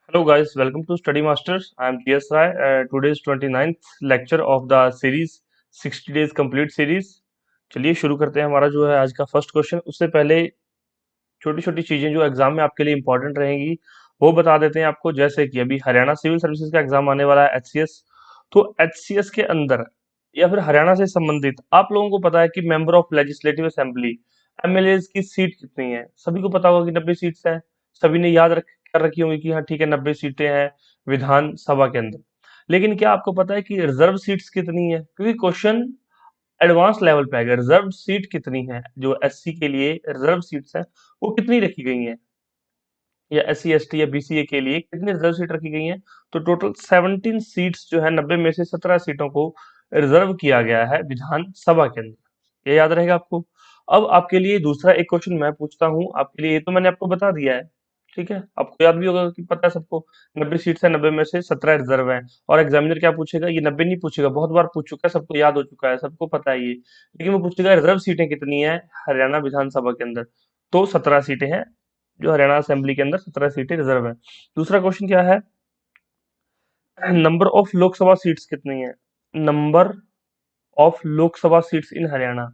Hello guys, welcome to Study Masters. I am GS Rai. Today is 29th lecture of the series 60 days complete series. चलिए शुरू करते हैं हमारा जो है आज का फर्स्ट क्वेश्चन। उससे पहले छोटी छोटी चीजें जो एग्जाम में आपके लिए इंपॉर्टेंट रहेंगी वो बता देते हैं आपको। जैसे कि अभी हरियाणा सिविल सर्विसेज का एग्जाम आने वाला है एचसीएस। तो एचसीएस के अंदर या फिर हरियाणा से संबंधित आप लोगों को पता है कि member of legislative assembly MLA की सीट कितनी है। सभी को पता होगा कि 90 सीट्स है। सभी ने याद कर रखी होंगी कि हाँ ठीक है 90 सीटें हैं विधानसभा के अंदर। लेकिन क्या आपको पता है कि रिजर्व सीट्स कितनी है? क्योंकि क्वेश्चन एडवांस लेवल पे आएगा। रिजर्व सीट कितनी है जो एससी के लिए रिजर्व सीट्स है वो कितनी रखी गई हैं, या एससी एसटी या बीसीए के लिए कितनी रिजर्व सीट रखी गई हैं। तो टोटल 17 सीट्स जो है 90 में से 17 सीटों को रिजर्व किया गया है विधानसभा के अंदर। ये याद रहेगा आपको। अब आपके लिए दूसरा एक क्वेश्चन मैं पूछता हूं आपके लिए। ये तो मैंने आपको बता दिया है, ठीक है, आपको याद भी होगा कि पता है सबको 90 सीट्स है, 90 में से 17 रिजर्व है। और एग्जामिनर क्या पूछेगा? ये 90 नहीं पूछेगा, बहुत बार पूछ चुका है, सबको याद हो चुका है, सबको पता है ये। लेकिन वो पूछेगा रिजर्व सीटें कितनी है हरियाणा विधानसभा के अंदर। तो 17 सीटें हैं जो हरियाणा असेंबली के अंदर 17 सीटें रिजर्व है। दूसरा क्वेश्चन क्या है? नंबर ऑफ लोकसभा सीट्स कितनी है? Number of Lok Sabha seats in Haryana.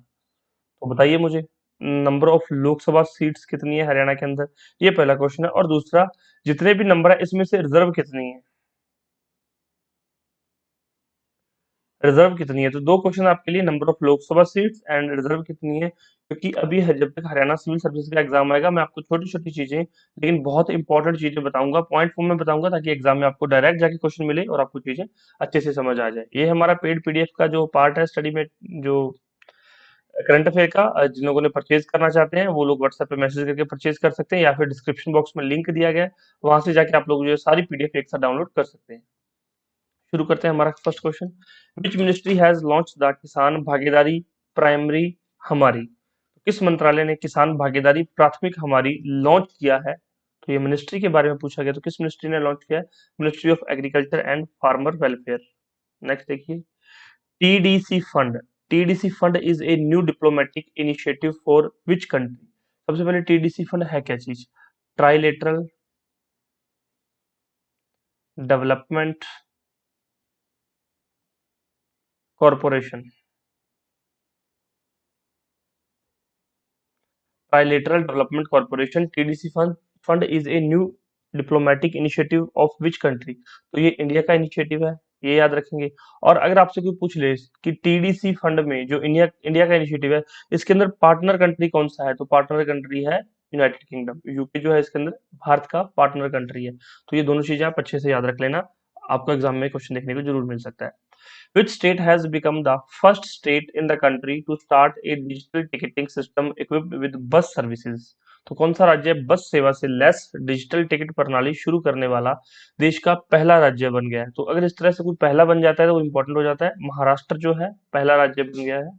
तो बताइए मुझे, नंबर ऑफ लोकसभा सीट्स कितनी है हरियाणा के अंदर? ये पहला क्वेश्चन है। और दूसरा, जितने भी नंबर है इसमें से रिजर्व कितनी है? रिजर्व कितनी है? तो दो क्वेश्चन आपके लिए, number of Lok Sabha seats and reserve कितनी है। क्योंकि अभी जब तक हरियाणा सिविल सर्विस का एग्जाम आएगा मैं आपको छोटी छोटी चीजें लेकिन बहुत इंपॉर्टेंट चीजें बताऊंगा, पॉइंट फॉर्म में बताऊंगा, ताकि एग्जाम में आपको डायरेक्ट जाके क्वेश्चन मिले और आपको चीजें अच्छे से समझ आ जाए। ये हमारा पेड पीडीएफ का जो पार्ट है स्टडी में, जो करंट अफेयर का, जिन लोगों ने परचेज करना चाहते हैं वो लोग व्हाट्सएप पे मैसेज करके परचेज कर सकते हैं, या फिर डिस्क्रिप्शन बॉक्स में लिंक दिया गया है, वहां से जाके आप लोग जो है सारी पीडीएफ एक साथ डाउनलोड कर सकते हैं। शुरू करते हैं हमारा first question. Which ministry has launch the किसान भागीदारी प्राइमरी हमारी? तो किस मंत्रालय ने किसान भागीदारी प्राथमिक हमारी लॉन्च किया है? तो ये मिनिस्ट्री के बारे में पूछा गया, तो किस मिनिस्ट्री ने लॉन्च किया है? Ministry of agriculture and farmer welfare. Next देखिए, TDC fund. TDC fund is a new diplomatic initiative for which country? सबसे पहले टीडीसी फंड है क्या चीज? Trilateral development corporation. Trilateral Development Corporation TDC fund is a new diplomatic initiative of which country? तो ये India का initiative है, ये याद रखेंगे। और अगर आपसे कोई पूछ ले कि टीडीसी फंड में जो इंडिया इंडिया का इनिशिएटिव है इसके अंदर पार्टनर कंट्री कौन सा है, तो पार्टनर कंट्री है यूनाइटेड किंगडम। यूके जो है इसके अंदर भारत का पार्टनर कंट्री है। तो ये दोनों चीजें आप अच्छे से याद रख लेना, आपको एग्जाम में क्वेश्चन देखने को जरूर मिल सकता है। Which state has become the first state in the country to start a digital ticketing system equipped with bus services? तो कौन सा राज्य बस सेवा से लेस डिजिटल टिकट प्रणाली शुरू करने वाला देश का पहला राज्य बन गया है? तो अगर इस तरह से कोई पहला बन जाता है तो वो इंपॉर्टेंट हो जाता है। महाराष्ट्र जो है पहला राज्य बन गया है।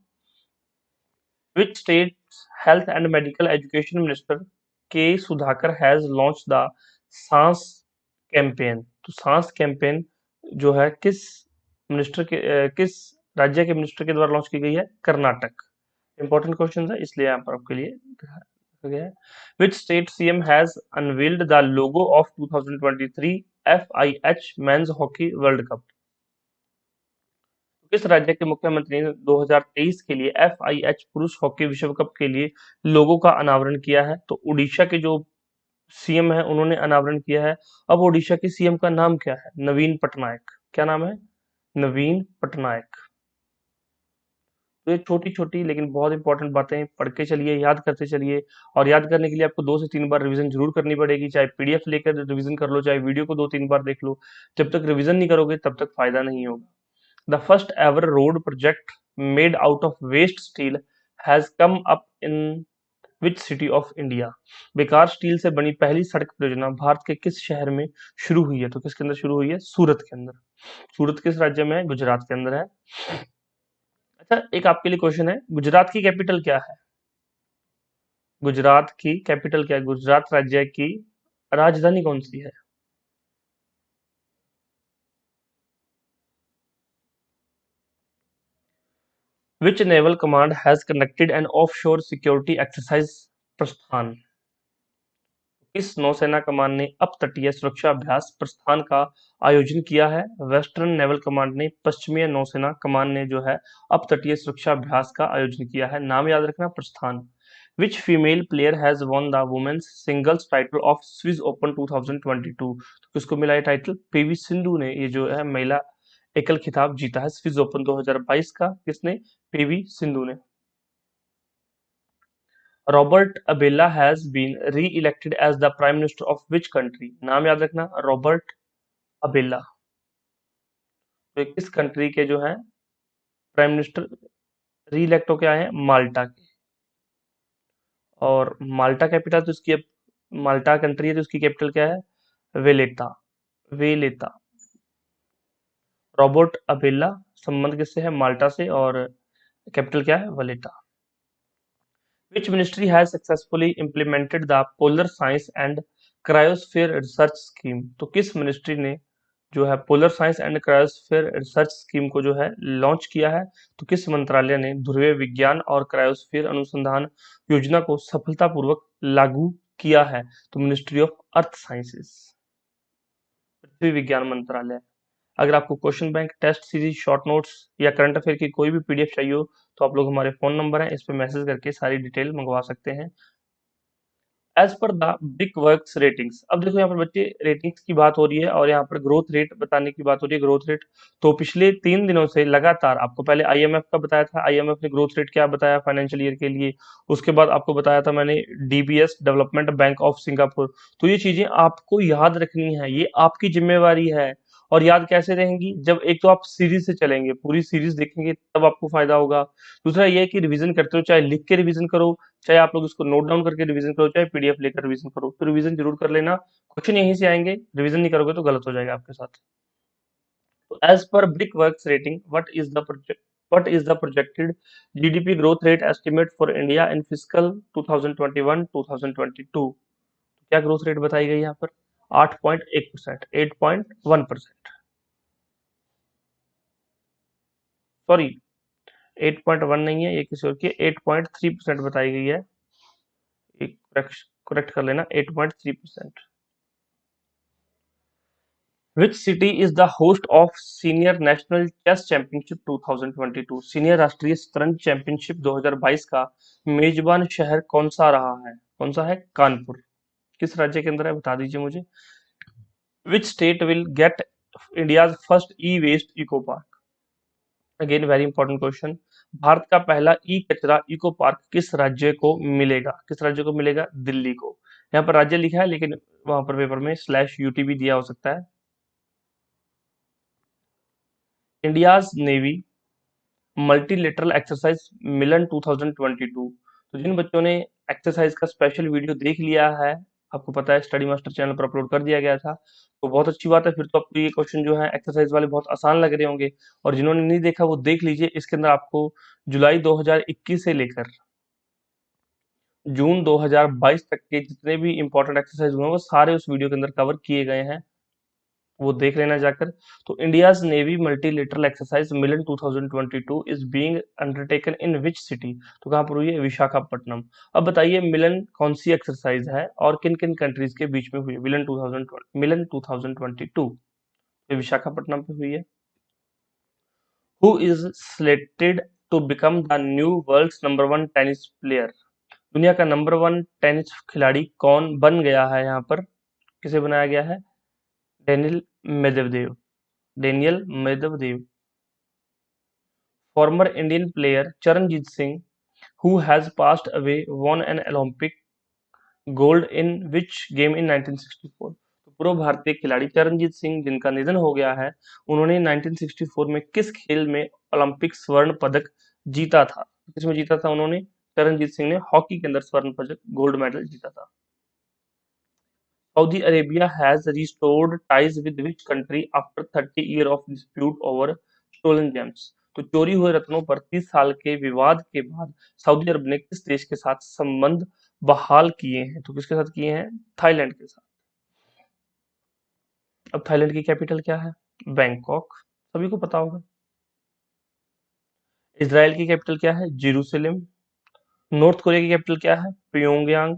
Which state's health and medical education minister के सुधाकर has launched the सांस कैंपेन? तो सांस कैंपेन जो है किस मिनिस्टर के किस राज्य के मिनिस्टर के द्वारा लॉन्च की गई है? कर्नाटक। इंपॉर्टेंट क्वेश्चन है इसलिए यहाँ पर आपके लिए रखा गया है। Which state CM has unveiled the logo of 2023 FIH men's hockey world cup? किस राज्य के मुख्यमंत्री ने 2023 के लिए FIH पुरुष हॉकी विश्व कप के लिए लोगो का अनावरण किया है? तो उड़ीसा के जो सीएम है उन्होंने अनावरण किया है। अब उड़ीसा के सीएम का नाम क्या है? नवीन पटनायक। क्या नाम है? नवीन पटनायक। तो ये छोटी छोटी लेकिन बहुत इंपॉर्टेंट बातें पढ़ के चलिए, याद करते चलिए। और याद करने के लिए आपको 2 से 3 बार रिवीजन जरूर करनी पड़ेगी। चाहे पीडीएफ लेकर रिवीजन कर लो, चाहे वीडियो को 2-3 बार देख लो। जब तक रिवीजन नहीं करोगे तब तक फायदा नहीं होगा। The first ever road project made out of waste steel has come up in which city of India? बेकार स्टील से बनी पहली सड़क परियोजना भारत के किस शहर में शुरू हुई है? तो किसके अंदर शुरू हुई है? सूरत के अंदर। सूरत किस राज्य में है? गुजरात के अंदर है। अच्छा, एक आपके लिए क्वेश्चन है, गुजरात की कैपिटल क्या है? गुजरात की कैपिटल क्या है? गुजरात राज्य की राजधानी कौन सी है? Which naval command has conducted an offshore security exercise प्रस्थान? इस नौसेना कमान ने अपतटीय सुरक्षा अभ्यास प्रस्थान का आयोजन किया है? वेस्टर्न नेवल कमांड ने पश्चिमी नौसेना कमान ने जो है अपतटीय सुरक्षा अभ्यास का आयोजन किया है। नाम याद रखना प्रस्थान। Which female player has won the women's singles title of Swiss Open 2022? तो किसको मिला ये टाइटल? पीवी सिंधु ने ये जो है महिला एकल खिताब जीता है स्विस ओपन 2022 का। किसने? पीवी सिंधु ने। Robert Abela has been re elected as the prime minister of which country? नाम याद रखना रॉबर्ट अबेला। तो ये किस कंट्री के जो है प्राइम मिनिस्टर री इलेक्ट होके आए हैं? माल्टा के। और माल्टा कैपिटल तो इसकी माल्टा कंट्री है तो इसकी कैपिटल क्या है? वेलेटा। वेलेता। रॉबर्ट अबेला संबंध किससे है? माल्टा से। और कैपिटल क्या है? वलेटा। Which ministry has successfully implemented the Polar Science and Cryosphere Research Scheme? तो किस मिनिस्ट्री ने जो है polar science and cryosphere research scheme को जो है लॉन्च किया है? तो किस मंत्रालय ने ध्रुवीय विज्ञान और क्रायोस्फीयर अनुसंधान योजना को सफलतापूर्वक लागू किया है? तो मिनिस्ट्री ऑफ अर्थ साइंसेस, पृथ्वी विज्ञान मंत्रालय। अगर आपको question bank, test series, short notes या करंट अफेयर की कोई भी पीडीएफ चाहिए हो तो आप लोग हमारे फोन नंबर है इस पे मैसेज करके सारी डिटेल मंगवा सकते हैं। As per the brick works ratings. अब देखो यहाँ पर बच्चे रेटिंग्स की बात हो रही है और यहाँ पर ग्रोथ रेट बताने की बात हो रही है। ग्रोथ रेट तो पिछले 3 दिनों से लगातार आपको पहले आईएमएफ का बताया था। आईएमएफ ने ग्रोथ रेट क्या बताया फाइनेंशियल ईयर के लिए। उसके बाद आपको बताया था मैंने DBS, development bank of Singapore. तो ये चीजें आपको याद रखनी है, ये आपकी जिम्मेवारी है। और याद कैसे रहेंगी? जब एक तो आप सीरीज से चलेंगे, पूरी सीरीज देखेंगे तब आपको फायदा होगा। दूसरा ये है कि रिवीजन करते हो, चाहे लिख के रिवीजन करो, चाहे आप लोग इसको नोट डाउन करके रिवीजन करो, चाहे पीडीएफ लेकर रिवीजन करो, तो रिवीजन जरूर कर लेना। क्वेश्चन यहीं से आएंगे, रिवीजन नहीं करोगे तो गलत हो जाएगा आपके साथ। तो as per brick works rating, what is the projected GDP growth rate estimate for India in physical 2021-2022? क्या ग्रोथ रेट बताई गई यहाँ पर? 8.1%, 8.1%, सॉरी 8.1 नहीं है, ये किसी और की 8.3% बताई गई है। एक करेक्ट कर लेना, 8.3%। Which city is the host of Senior National Chess Championship 2022? Senior राष्ट्रीय शतरंज चैंपियनशिप 2022 का मेजबान शहर कौन सा रहा है? कौन सा है? कानपुर। किस राज्य के अंदर है बता दीजिए मुझे। Which state will get India's first e-waste eco park? Again very important question. Bharat का पहला ई कचरा इको पार्क किस राज्य को मिलेगा? किस राज्य को मिलेगा? दिल्ली को। यहाँ पर राज्य लिखा है लेकिन वहां पर पेपर में /UT भी दिया हो सकता है। इंडियाज नेवी मल्टीलेटरल एक्सरसाइज मिलन 2022। तो जिन बच्चों ने एक्सरसाइज का स्पेशल वीडियो देख लिया है, आपको पता है स्टडी मास्टर चैनल पर अपलोड कर दिया गया था, तो बहुत अच्छी बात है। फिर तो आपको ये क्वेश्चन जो है एक्सरसाइज वाले बहुत आसान लग रहे होंगे। और जिन्होंने नहीं देखा वो देख लीजिए। इसके अंदर आपको जुलाई 2021 से लेकर जून 2022 तक के जितने भी इंपॉर्टेंट एक्सरसाइज हुए हैं वो सारे उस वीडियो के अंदर कवर किए गए हैं, वो देख लेना जाकर। तो India's navy multilateral exercise Milan 2022 is being undertaken in which city? तो कहां पर हुई है? विशाखापट्टनम। अब बताइए मिलन कौन सी एक्सरसाइज है और किन किन कंट्रीज के बीच में हुई है? मिलन 2022 ये विशाखापट्टनम पे हुई है। Who is selected to become the new world's number 1 tennis player? दुनिया का नंबर 1 टेनिस खिलाड़ी कौन बन गया है? यहाँ पर किसे बनाया गया है? Daniel Medvedev. Daniel Medvedev. Former Indian player Charanjit Singh, who has passed away, won an Olympic gold in which game in 1964? तो पूर्व भारतीय खिलाड़ी चरणजीत सिंह जिनका निधन हो गया है, उन्होंने 1964 में किस खेल में ओलंपिक स्वर्ण पदक जीता था? किसमें जीता था उन्होंने? चरणजीत सिंह ने हॉकी के अंदर स्वर्ण पदक, गोल्ड मेडल जीता था। Saudi Arabia has restored ties with which country after 30 years of dispute over stolen gems? तो चोरी हुए रत्नों पर 30 साल के विवाद के बाद सऊदी अरब ने किस देश के साथ संबंध बहाल किए हैं? तो किसके साथ किए हैं? थाईलैंड के साथ। अब थाईलैंड की कैपिटल क्या है? बैंकॉक, सभी को पता होगा। इसराइल की कैपिटल क्या है? जेरूसलम। नॉर्थ कोरिया की कैपिटल क्या है? प्योंगयांग।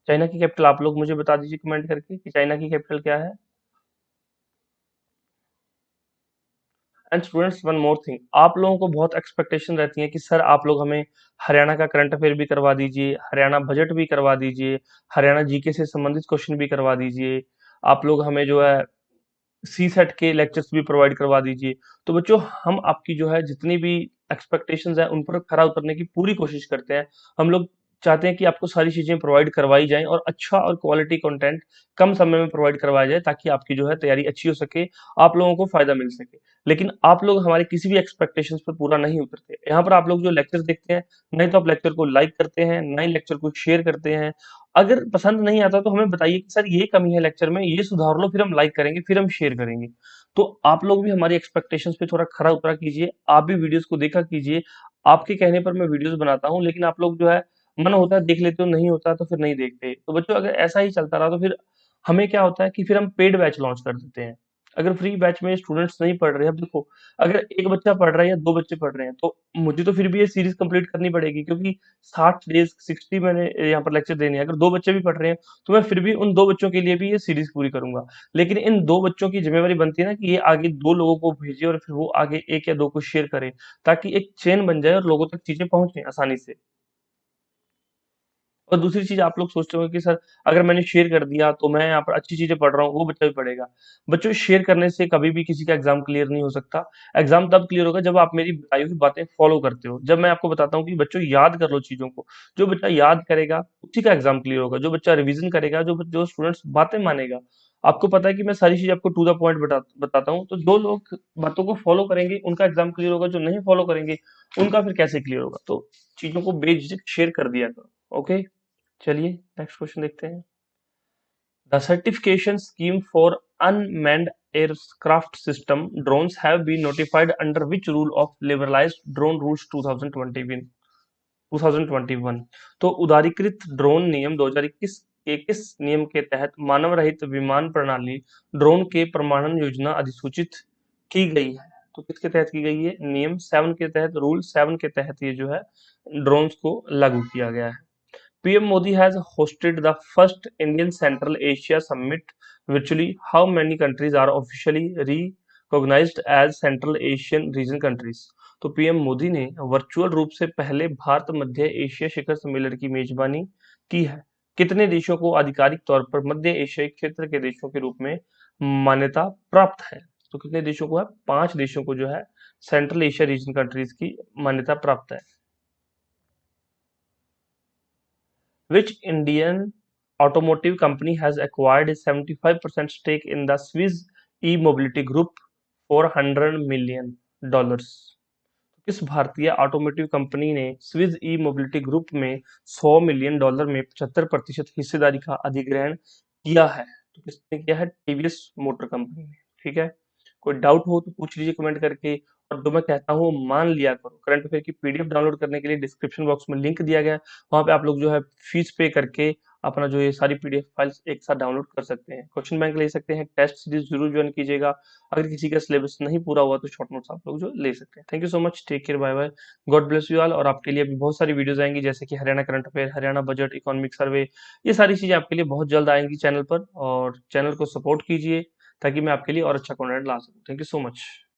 चाइना की कैपिटल आप लोग मुझे बता दीजिए कमेंट करके कि चाइना की कैपिटल क्या है। And students one more thing, आप लोगों को बहुत एक्सपेक्टेशन रहती है कि सर आप लोग हमें हरियाणा का करंट अफेयर भी करवा दीजिए, हरियाणा बजट भी करवा दीजिए, हरियाणा जीके से संबंधित क्वेश्चन भी करवा दीजिए, आप लोग हमें जो है सी सेट के लेक्चर्स भी प्रोवाइड करवा दीजिए। तो बच्चों हम आपकी जो है जितनी भी एक्सपेक्टेशंस है उन पर खरा उतरने की पूरी कोशिश करते हैं। हम लोग चाहते हैं कि आपको सारी चीजें प्रोवाइड करवाई जाएं और अच्छा और क्वालिटी कंटेंट कम समय में प्रोवाइड करवाया जाए ताकि आपकी जो है तैयारी अच्छी हो सके, आप लोगों को फायदा मिल सके। लेकिन आप लोग हमारे किसी भी एक्सपेक्टेशंस पर पूरा नहीं उतरते। यहाँ पर आप लोग जो लेक्चर देखते हैं, नहीं तो आप लेक्चर को लाइक करते हैं, नहीं लेक्चर को शेयर करते हैं। अगर पसंद नहीं आता तो हमें बताइए कि सर ये कमी है लेक्चर में, ये सुधार लो, फिर हम लाइक करेंगे, फिर हम शेयर करेंगे। तो आप लोग भी हमारी एक्सपेक्टेशंस पे थोड़ा खरा उतरा कीजिए, आप भी वीडियोस को देखा कीजिए। आपके कहने पर मैं वीडियोस बनाता हूँ, लेकिन आप लोग जो है मन होता है देख लेते हो, नहीं होता तो फिर नहीं देखते। तो बच्चों अगर ऐसा ही चलता रहा तो फिर हमें क्या होता है कि फिर हम पेड बैच लॉन्च कर देते हैं। अगर फ्री बैच में स्टूडेंट्स नहीं पढ़ रहे हैं, अब देखो अगर एक बच्चा पढ़ रहा है या दो बच्चे पढ़ रहे हैं तो मुझे तो फिर भी ये सीरीज कंप्लीट करनी पड़ेगी, क्योंकि 60 डेज 60 मैंने यहाँ पर लेक्चर देने हैं। अगर दो बच्चे भी पढ़ रहे हैं तो मैं फिर भी उन दो बच्चों के लिए भी ये सीरीज पूरी करूंगा। लेकिन इन दो बच्चों की जिम्मेवारी बनती है ना कि ये आगे दो लोगों को भेजे और फिर वो आगे एक या दो को शेयर करें, ताकि एक चेन बन जाए और लोगों तक चीजें पहुंचे आसानी से। और दूसरी चीज आप लोग सोचते होंगे कि सर अगर मैंने शेयर कर दिया तो मैं यहाँ पर अच्छी चीजें पढ़ रहा हूँ, वो बच्चा भी पढ़ेगा। बच्चों शेयर करने से कभी भी किसी का एग्जाम क्लियर नहीं हो सकता। एग्जाम तब क्लियर होगा जब आप मेरी बताई हुई बातें फॉलो करते हो। जब मैं आपको बताता हूँ कि बच्चों याद कर लो चीजों को, जो बच्चा याद करेगा उसी का एग्जाम क्लियर होगा। जो बच्चा रिवीजन करेगा, जो स्टूडेंट्स बातें मानेगा। आपको पता है कि मैं सारी चीज आपको टू द पॉइंट बताता हूँ, तो जो लोग बातों को फॉलो करेंगे उनका एग्जाम क्लियर होगा, जो नहीं फॉलो करेंगे उनका फिर कैसे क्लियर होगा। तो चीजों को बेझिझक शेयर कर दिया करो। ओके, चलिए नेक्स्ट क्वेश्चन देखते हैं। The certification scheme for unmanned aircraft system drones have been notified under which rule of liberalized drone rules 2021। तो उदारीकृत ड्रोन नियम 2021 के किस नियम के तहत मानव रहित विमान प्रणाली ड्रोन के प्रमाणन योजना अधिसूचित की गई है? तो किसके तहत की गई है? नियम 7 के तहत, रूल 7 के तहत ये जो है ड्रोन्स को लागू किया गया है। PM Modi has hosted the first Indian Central Asia Summit virtually. How many countries are officially recognized as Central Asian region countries? तो पीएम मोदी ने वर्चुअल रूप से पहले भारत मध्य एशिया शिखर सम्मेलन की मेजबानी की है। कितने देशों को आधिकारिक तौर पर मध्य एशियाई क्षेत्र के देशों के रूप में मान्यता प्राप्त है? तो कितने देशों को है? 5 देशों को जो है सेंट्रल एशिया रीजन कंट्रीज की मान्यता प्राप्त है। Which Indian automotive company has acquired a 75% stake in the Swiss e-mobility group for $100 million? किस भारतीय ऑटोमोटिव कंपनी ने स्विस ई मोबिलिटी ग्रुप में $100 मिलियन में 75% हिस्सेदारी का अधिग्रहण किया है? तो किसने किया है? टीवीएस मोटर कंपनी ने। ठीक है, कोई डाउट हो तो पूछ लीजिए कमेंट करके। और जो मैं कहता हूँ मान लिया करो। करंट अफेयर की पीडीएफ डाउनलोड करने के लिए डिस्क्रिप्शन बॉक्स में लिंक दिया गया है, वहां पे आप लोग जो है फीस पे करके अपना जो ये सारी पीडीएफ फाइल्स एक साथ डाउनलोड कर सकते हैं, क्वेश्चन बैंक ले सकते हैं, टेस्ट सीरीज जरूर ज्वाइन कीजिएगा। अगर किसी का सिलेबस नहीं पूरा हुआ तो शॉर्ट नोट्स आप लोग जो ले सकते हैं। Thank you so much, take care, bye bye, God bless you all. और आपके लिए अभी बहुत सारी वीडियोस आएंगी, जैसे कि Haryana current affair, Haryana budget, economic survey, ये सारी चीजें आपके लिए बहुत जल्द आएंगी चैनल पर। और चैनल को सपोर्ट कीजिए ताकि मैं आपके लिए और अच्छा कंटेंट ला सकूं। Thank you so much.